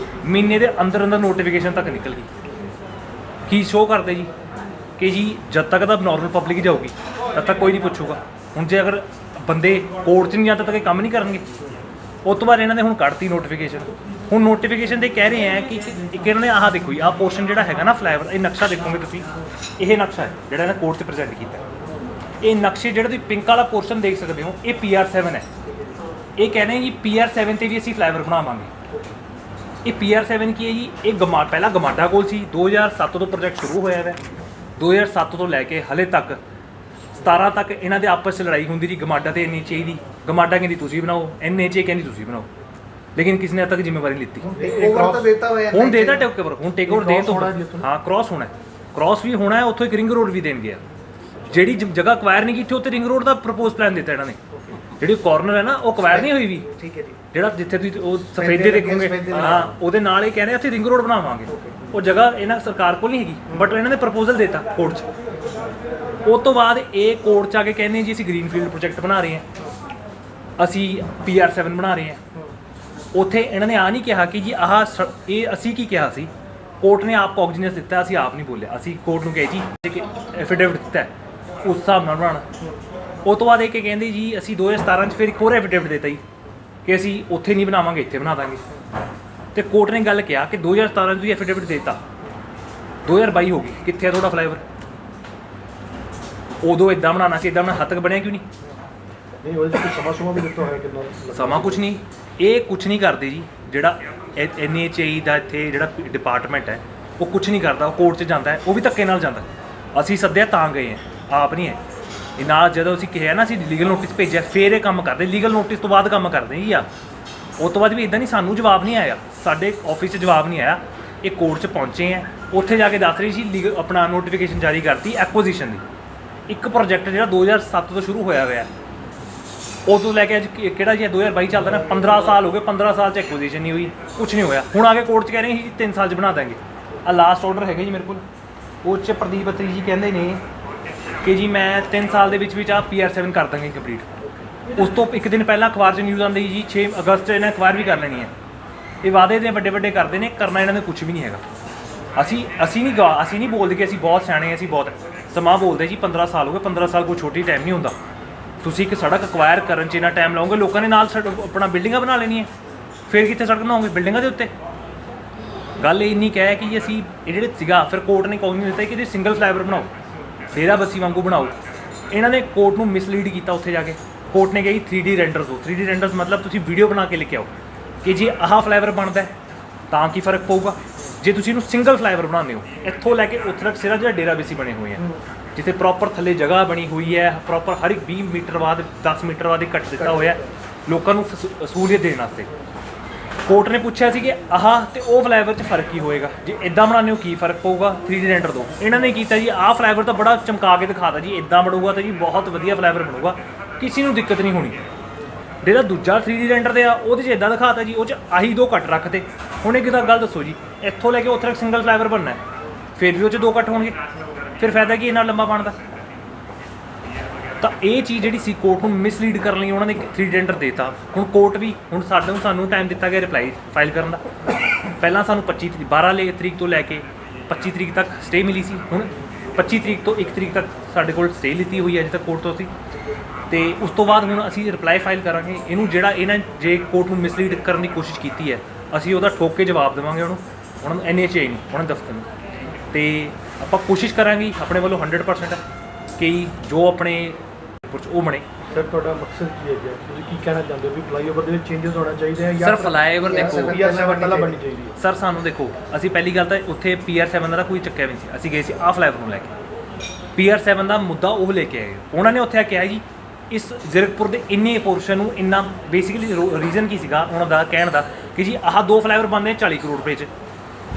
ਮਹੀਨੇ ਦੇ ਅੰਦਰ ਨੋਟੀਫਿਕੇਸ਼ਨ ਤੱਕ ਨਿਕਲ ਗਈ। ਕੀ ਸ਼ੋਅ ਕਰਦੇ ਜੀ ਕਿ ਜੀ ਜਦ ਤੱਕ ਤਾਂ ਨਾਰਮਲ ਪਬਲਿਕ ਹੀ ਜਾਊਗੀ ਤਦ ਤੱਕ ਕੋਈ ਨਹੀਂ ਪੁੱਛੂਗਾ। ਹੁਣ ਜੇ ਅਗਰ ਬੰਦੇ ਕੋਰਟ 'ਚ ਨਹੀਂ ਜਾਂਦੇ ਤਾਂ ਇਹ ਕੰਮ ਨਹੀਂ ਕਰਨਗੇ। ਉਸ ਤੋਂ ਬਾਅਦ ਇਹਨਾਂ ਨੇ ਹੁਣ ਕੱਢਤੀ ਨੋਟੀਫਿਕੇਸ਼ਨ। ਹੁਣ ਨੋਟੀਫਿਕੇਸ਼ਨ ਦੇ ਕਹਿ ਰਹੇ ਆ ਕਿ ਇੱਕ ਇਹਨਾਂ ਨੇ ਆਹ ਦੇਖੋ ਜੀ, ਆਹ ਪੋਰਸ਼ਨ ਜਿਹੜਾ ਹੈਗਾ ਨਾ ਫਲਾਈਓਵਰ, ਇਹ ਨਕਸ਼ਾ ਦੇਖੋਗੇ ਤੁਸੀਂ, ਇਹ ਨਕਸ਼ਾ ਹੈ ਜਿਹੜਾ ਇਹਨਾਂ ਕੋਰਟ 'ਚ ਪ੍ਰੈਜ਼ੈਂਟ ਕੀਤਾ। ਇਹ ਨਕਸ਼ੇ ਜਿਹੜਾ ਤੁਸੀਂ ਪਿੰਕ ਵਾਲਾ ਪੋਰਸ਼ਨ ਦੇਖ ਸਕਦੇ ਹੋ, ਇਹ PR7 ਹੈ। ਇਹ ਕਹਿੰਦੇ ਜੀ PR7 ਤੇ ਵੀ ਅਸੀਂ ਫਲਾਈਓਵਰ ਬਣਾਵਾਂਗੇ। ਇਹ PR7 ਕੀ ਹੈ ਜੀ, ਇਹ ਪਹਿਲਾਂ ਗਮਾਡਾ ਕੋਲ ਸੀ, 2007 ਤੋਂ ਪ੍ਰੋਜੈਕਟ ਸ਼ੁਰੂ ਹੋਇਆ ਹੈ। 2007 ਤੋਂ ਲੈ ਕੇ ਹਲੇ ਤੱਕ 17 ਤੱਕ ਇਹਨਾਂ ਦੇ ਆਪਸ 'ਚ ਲੜਾਈ ਹੁੰਦੀ ਜੀ, ਗਮਾਡਾ ਤੇ NHAI ਦੀ। ਗਮਾਡਾ ਕਹਿੰਦੀ ਤੁਸੀਂ ਬਣਾਓ, NHAI ਕਹਿੰਦੀ ਤੁਸੀਂ ਬਣਾਓ, ਲੇਕਿਨ ਕਿਸੇ ਨੇ ਅੱਜ ਤੱਕ ਜ਼ਿੰਮੇਵਾਰੀ ਲਿੱਤੀ। ਹੁਣ ਦੇਤਾ ਟੇਕ ਓਵਰ, ਹੁਣ ਟੇਕ ਓਵਰ ਦੇਣ ਤੋਂ ਹਾਂ ਕ੍ਰਾਸ ਹੋਣਾ, ਕ੍ਰਾਸ ਵੀ ਹੋਣਾ ਹੈ, ਉੱਥੋਂ ਇੱਕ ਰਿੰਗ ਰੋਡ ਵੀ ਦੇਣਗੇ। ਜਿਹੜੀ ਜਗ੍ਹਾ ਅਕਵਾਇਰ ਨਹੀਂ ਕੀਤੀ ਉੱਥੇ ਰਿੰਗ ਰੋਡ ਦਾ ਪ੍ਰਪੋਜ਼ ਪਲਾਨ ਦਿੱਤਾ ਇਹਨਾਂ ਨੇ। ਜਿਹੜੀ ਕਾਰਨਰ ਹੈ ਨਾ ਉਹ ਅਕਵਾਇਰ ਨਹੀਂ ਹੋਈ ਵੀ, ਠੀਕ ਹੈ ਜੀ, ਜਿਹੜਾ ਜਿੱਥੇ ਤੁਸੀਂ ਉਹ ਸਫੇਦੇ ਦੇਖੋਗੇ ਹਾਂ ਉਹਦੇ ਨਾਲ ਇਹ ਕਹਿੰਦੇ ਉੱਥੇ ਰਿੰਗ ਰੋਡ ਬਣਾਵਾਂਗੇ। ਉਹ ਜਗ੍ਹਾ ਇਹਨਾਂ ਸਰਕਾਰ ਕੋਲ ਨਹੀਂ ਹੈਗੀ, ਬਟ ਇਹਨਾਂ ਨੇ ਪ੍ਰਪੋਜ਼ਲ ਦਿੱਤਾ ਕੋਰਟ 'ਚ। ਉਸ ਤੋਂ ਬਾਅਦ ਇਹ ਕੋਰਟ 'ਚ ਆ ਕੇ ਕਹਿੰਦੇ ਜੀ ਅਸੀਂ ਗ੍ਰੀਨਫੀਲਡ ਪ੍ਰੋਜੈਕਟ ਬਣਾ ਰਹੇ ਹਾਂ, ਅਸੀਂ PR7 ਬਣਾ ਰਹੇ ਹਾਂ। ਉੱਥੇ ਇਹਨਾਂ ਨੇ ਆ ਨਹੀਂ ਕਿਹਾ ਕਿ ਜੀ ਇਹ ਅਸੀਂ ਕੀ ਕਿਹਾ ਸੀ, ਕੋਰਟ ਨੇ ਆਪ ਕੌਗਨੀਜੈਂਸ ਦਿੱਤਾ, ਅਸੀਂ ਆਪ ਨਹੀਂ ਬੋਲਿਆ। ਅਸੀਂ ਕੋਰਟ ਨੂੰ ਕਹੇ ਜੀ ਕਿ ਐਫੀਡੇਵਿਟ ਦਿੱਤਾ ਉਸ ਹਿਸਾਬ ਨਾਲ ਬਣਾਉਣਾ। ਉਸ ਤੋਂ ਬਾਅਦ ਇਹ ਕਹਿੰਦੇ ਜੀ ਅਸੀਂ 2017 'ਚ ਫਿਰ ਇੱਕ ਹੋਰ ਐਫੀਡੇਵਿਟ ਦਿੱਤਾ ਜੀ ਕਿ ਅਸੀਂ ਉੱਥੇ ਨਹੀਂ ਬਣਾਵਾਂਗੇ, ਇੱਥੇ ਬਣਾ ਦਾਂਗੇ। ਤੇ ਕੋਰਟ ਨੇ ਗੱਲ ਕਿਹਾ ਕਿ 2017 'ਚ ਤੁਸੀਂ ਐਫੀਡੇਵਿਟ ਦਿੱਤਾ, 2022 ਹੋ ਗਈ, ਕਿੱਥੇ ਆ ਤੁਹਾਡਾ ਫਲਾਈਓਵਰ? ਉਦੋਂ ਇੱਦਾਂ ਬਣਾਉਣਾ ਸੀ, ਇੱਦਾਂ ਬਣਾਉਣਾ, ਹੱਦ ਤੱਕ ਬਣਿਆ ਕਿਉਂ ਨਹੀਂ? ਸਮਾਂ ਕੁਛ ਨਹੀਂ, ਇਹ ਕੁਛ ਨਹੀਂ ਕਰਦੇ ਜੀ। ਜਿਹੜਾ NHAI ਦਾ ਇੱਥੇ ਜਿਹੜਾ ਡਿਪਾਰਟਮੈਂਟ ਹੈ ਉਹ ਕੁਛ ਨਹੀਂ ਕਰਦਾ, ਉਹ ਕੋਰਟ 'ਚ ਜਾਂਦਾ ਹੈ, ਉਹ ਵੀ ਧੱਕੇ ਨਾਲ ਜਾਂਦਾ। ਅਸੀਂ ਸੱਦਿਆ ਤਾਂ ਗਏ ਹਾਂ, ਆਪ ਨਹੀਂ ਹੈ। ਇਹ ਨਾਲ ਜਦੋਂ ਅਸੀਂ ਕਿਹਾ ਨਾ ਅਸੀਂ ਲੀਗਲ ਨੋਟਿਸ ਭੇਜਿਆ ਫਿਰ ਇਹ ਕੰਮ ਕਰਦੇ, ਲੀਗਲ ਨੋਟਿਸ ਤੋਂ ਬਾਅਦ ਕੰਮ ਕਰਦੇ ਜੀ। ਆ ਉਸ ਤੋਂ ਬਾਅਦ ਵੀ ਇੱਦਾਂ ਨਹੀਂ, ਸਾਨੂੰ ਜਵਾਬ ਨਹੀਂ ਆਇਆ, ਸਾਡੇ ਆਫਿਸ 'ਚ ਜਵਾਬ ਨਹੀਂ ਆਇਆ। ਇਹ ਕੋਰਟ 'ਚ ਪਹੁੰਚੇ ਆ, ਉੱਥੇ ਜਾ ਕੇ ਦੱਸ ਰਹੀ ਸੀ ਲੀਗਲ ਆਪਣਾ ਨੋਟੀਫਿਕੇਸ਼ਨ ਜਾਰੀ ਕਰਤੀ ਐਕੁਜੀਸ਼ਨ ਦੀ। ਇੱਕ ਪ੍ਰੋਜੈਕਟ ਜਿਹੜਾ 2007 ਤੋਂ ਸ਼ੁਰੂ ਹੋਇਆ ਹੋਇਆ, ਉਦੋਂ ਲੈ ਕੇ ਅੱਜ ਕਿਹੜਾ ਜੀ 2022 ਚੱਲਦਾ ਨਾ, 15 ਸਾਲ ਹੋ ਗਏ, 15 ਸਾਲ 'ਚ ਐਕੁਜੀਸ਼ਨ ਨਹੀਂ ਹੋਈ, ਕੁਛ ਨਹੀਂ ਹੋਇਆ। ਹੁਣ ਆ ਕੇ ਕੋਰਟ 'ਚ ਕਹਿ ਰਹੇ ਸੀ 3 ਸਾਲ 'ਚ ਬਣਾ ਦਾਂਗੇ। ਆ ਲਾਸਟ ਆਰਡਰ ਹੈਗਾ ਜੀ ਮੇਰੇ ਕੋਲ, ਉਹ 'ਚ ਪ੍ਰਦੀਪ ਅਤਰੀ ਜੀ ਕਹਿੰਦੇ ਨੇ ਕਿ ਜੀ ਮੈਂ 3 ਸਾਲ ਦੇ ਵਿੱਚ ਆ PR7 ਕਰ ਦਾਂਗੇ ਕੰਪਲੀਟ। ਉਸ ਤੋਂ ਇੱਕ ਦਿਨ ਪਹਿਲਾਂ ਅਖਬਾਰ 'ਚ ਨਿਊਜ਼ ਆਉਂਦੀ ਜੀ 6 ਅਗਸਤ ਇਹਨਾਂ ਅਖਬਾਰ ਵੀ ਕਰ ਲੈਣੀ ਹੈ। ਇਹ ਵਾਅਦੇ ਦੇ ਵੱਡੇ ਕਰਦੇ ਨੇ, ਕਰਨਾ ਇਹਨਾਂ ਨੇ ਕੁਛ ਵੀ ਨਹੀਂ ਹੈਗਾ। ਅਸੀਂ ਨਹੀਂ ਬੋਲਦੇ ਕਿ ਅਸੀਂ ਬਹੁਤ ਸਿਆਣੇ ਹਾਂ, ਅਸੀਂ ਬਹੁਤ ਸਮਾਂ ਬੋਲਦੇ ਜੀ। 15 ਸਾਲ ਹੋ ਗਏ, 15 ਸਾਲ ਕੋਈ ਛੋਟੀ ਟਾਈਮ ਨਹੀਂ ਹੁੰਦਾ। ਤੁਸੀਂ ਇੱਕ ਸੜਕ ਅਕਵਾਇਰ ਕਰਨ 'ਚ ਇੰਨਾ ਟਾਈਮ ਲਾਓਗੇ, ਲੋਕਾਂ ਨੇ ਨਾਲ ਆਪਣਾ ਬਿਲਡਿੰਗਾਂ ਬਣਾ ਲੈਣੀਆਂ, ਫਿਰ ਕਿੱਥੇ ਸੜਕ ਬਣਾਓਗੇ? ਬਿਲਡਿੰਗਾਂ ਦੇ ਉੱਤੇ। ਗੱਲ ਇਹ ਨਹੀਂ ਕਹਿ ਕਿ ਅਸੀਂ ਇਹ ਜਿਹੜੇ ਸੀਗਾ ਫਿਰ ਕੋਰਟ ਨੇ ਕੌਣ ਨਹੀਂ ਦਿੱਤਾ ਕਿ ਜੇ ਸਿੰਗਲ ਫਲਾਈਓਵਰ ਬਣਾਓ ਡੇਰਾ ਬੱਸੀ ਵਾਂਗੂ ਬਣਾਓ। ਇਹਨਾਂ ਨੇ ਕੋਰਟ ਨੂੰ ਮਿਸਲੀਡ ਕੀਤਾ ਉੱਥੇ ਜਾ ਕੇ। ਕੋਰਟ ਨੇ ਕਿਹਾ ਜੀ 3D ਰੈਂਡਰਸ ਹੋ। 3D ਰੈਂਡਰਸ ਮਤਲਬ ਤੁਸੀਂ ਵੀਡੀਓ ਬਣਾ ਕੇ ਲੈ ਕੇ ਆਓ ਕਿ ਜੇ ਆਹ ਫਲਾਈਓਵਰ ਬਣਦਾ ਤਾਂ ਕੀ ਫਰਕ ਪਊਗਾ। ਜੇ ਤੁਸੀਂ ਇਹਨੂੰ ਸਿੰਗਲ ਫਲਾਈਓਵਰ ਬਣਾਉਂਦੇ ਹੋ ਇੱਥੋਂ ਲੈ ਕੇ ਉੱਥੇ ਤੱਕ ਸਿਰਾ ਜਿਹੜਾ ਡੇਰਾ ਬੱਸੀ ਬਣੇ ਹੋਏ ਆ, ਜਿੱਥੇ ਪ੍ਰੋਪਰ ਥੱਲੇ ਜਗ੍ਹਾ ਬਣੀ ਹੋਈ ਹੈ, ਪ੍ਰੋਪਰ ਹਰ ਇੱਕ 20 ਮੀਟਰ ਬਾਅਦ 10 ਮੀਟਰ ਬਾਅਦ ਇੱਕ ਕੱਟ ਦਿੱਤਾ ਹੋਇਆ ਲੋਕਾਂ ਨੂੰ ਸਹੂਲੀਅਤ ਦੇਣ ਵਾਸਤੇ। ਕੋਰਟ ਨੇ ਪੁੱਛਿਆ ਸੀ ਕਿ ਆਹ ਤੇ ਉਹ ਫਲਾਈਓਵਰ 'ਚ ਫਰਕ ਕੀ ਹੋਏਗਾ, ਜੇ ਇਦਾਂ ਬਣਾਉਂਦੇ ਹੋ ਕੀ ਫਰਕ ਪਊਗਾ 3D ਰੈਂਡਰ ਤੋਂ। ਇਹਨਾਂ ਨੇ ਕੀਤਾ ਜੀ ਆਹ ਫਲਾਈਓਵਰ ਤਾਂ ਬੜਾ ਚਮਕਾ ਕੇ ਦਿਖਾਤਾ ਜੀ, ਇਦਾਂ ਬਣੂਗਾ ਤਾਂ ਜੀ ਬਹੁਤ ਵਧੀਆ ਫਲਾਈਓਵਰ ਬਣੂਗਾ, ਕਿਸੇ ਨੂੰ ਦਿੱਕਤ ਨਹੀਂ ਹੋਣੀ। ਜਿਹੜਾ ਦੂਜਾ 3D ਰੈਂਡਰ ਦੇ ਆ ਉਹਦੇ 'ਚ ਇਦਾਂ ਦਿਖਾਤਾ ਜੀ, ਉਹ 'ਚ ਆਹੀ 2 ਕੱਟ ਰੱਖਦੇ। ਹੁਣ ਇਹ ਕਿਦਾਂ ਗੱਲ ਦੱਸੋ ਜੀ, ਇੱਥੋਂ ਲੈ ਕੇ ਉੱਥੇ ਤੱਕ ਸਿੰਗਲ ਫਲਾਈਓਵਰ ਬਣਨਾ ਹੈ, ਫਿਰ ਵੀ ਉਹ 'ਚ 2 ਕੱਟ ਹੋਣਗੇ, ਫਿਰ ਫਾਇਦਾ ਕੀ ਇੰਨਾ ਲੰਬਾ ਬਣਦਾ। ਤਾਂ ਇਹ ਚੀਜ਼ ਜਿਹੜੀ ਸੀ ਕੋਰਟ ਨੂੰ ਮਿਸਲੀਡ ਕਰਨ ਲਈ ਉਹਨਾਂ ਨੇ 3D ਰੈਂਡਰ ਦੇਤਾ। ਹੁਣ ਕੋਰਟ ਵੀ ਹੁਣ ਸਾਨੂੰ ਟਾਈਮ ਦਿੱਤਾ ਗਿਆ ਰਿਪਲਾਈ ਫਾਈਲ ਕਰਨ ਦਾ। ਪਹਿਲਾਂ ਸਾਨੂੰ 12 ਤਰੀਕ ਤੋਂ ਲੈ ਕੇ 25 ਤਰੀਕ ਤੱਕ ਸਟੇ ਮਿਲੀ ਸੀ। ਹੁਣ 25 ਤਰੀਕ ਤੋਂ 1 ਤਰੀਕ ਤੱਕ ਸਾਡੇ ਕੋਲ ਸਟੇ ਲਿੱਤੀ ਹੋਈ ਹੈ ਅਜੇ ਤੱਕ ਕੋਰਟ ਤੋਂ ਅਸੀਂ, ਤੇ ਉਸ ਤੋਂ ਬਾਅਦ ਹੁਣ ਅਸੀਂ ਰਿਪਲਾਈ ਫਾਈਲ ਕਰਾਂਗੇ। ਇਹਨੂੰ ਜਿਹੜਾ ਇਹਨਾਂ ਜੇ ਕੋਰਟ ਨੂੰ ਮਿਸਲੀਡ ਕਰਨ ਦੀ ਕੋਸ਼ਿਸ਼ ਕੀਤੀ ਹੈ ਅਸੀਂ ਉਹਦਾ ਠੋਕ ਕੇ ਜਵਾਬ ਦੇਵਾਂਗੇ ਉਹਨਾਂ ਨੂੰ NHA ਨੂੰ, ਉਹਨਾਂ ਦਫ਼ਤਰ ਨੂੰ। ਤੇ ਆਪਾਂ ਕੋਸ਼ਿਸ਼ ਕਰਾਂਗੇ ਆਪਣੇ ਵੱਲੋਂ 100% ਕਿ ਜੋ ਆਪਣੇ ਉਹ ਬਣੇ। ਸਰ ਤੁਹਾਡਾ ਮਕਸਦ ਕੀ ਹੈ ਜੀ, ਤੁਸੀਂ ਕੀ ਕਹਿਣਾ ਚਾਹੁੰਦੇ ਹੋ ਵੀ ਫਲਾਈਓਵਰ ਦੇ ਵਿੱਚ ਚੇਂਜਸ ਹੋਣਾ ਚਾਹੀਦਾ ਹੈ ਸਰ ਫਲਾਈਓਵਰ ਦੇਖੋ PR7 ਪਹਿਲਾਂ ਬਣਨੀ ਚਾਹੀਦੀ ਹੈ। ਸਰ ਸਾਨੂੰ ਦੇਖੋ ਅਸੀਂ ਪਹਿਲੀ ਗੱਲ ਤਾਂ ਉੱਥੇ PR7 ਦਾ ਕੋਈ ਚੱਕਿਆ ਨਹੀਂ ਸੀ, ਅਸੀਂ ਗਏ ਸੀ ਆਹ ਫਲਾਈਓਵਰ ਨੂੰ ਲੈ ਕੇ। PR7 ਦਾ ਮੁੱਦਾ ਉਹ ਲੈ ਕੇ ਆਏ, ਉਹਨਾਂ ਨੇ ਉੱਥੇ ਆ ਕਿਹਾ ਜੀ ਇਸ ਜ਼ੀਰਕਪੁਰ ਦੇ ਇੰਨੇ ਪੋਰਸ਼ਨ ਨੂੰ ਇੰਨਾ ਬੇਸਿਕਲੀ ਰੀਜ਼ਨ ਕੀ ਸੀਗਾ ਉਹਨਾਂ ਦਾ ਕਹਿਣ ਦਾ ਕਿ ਜੀ ਆਹ 2 ਫਲਾਈਓਵਰ ਬਣਦੇ 40 ਕਰੋੜ ਰੁਪਏ 'ਚ,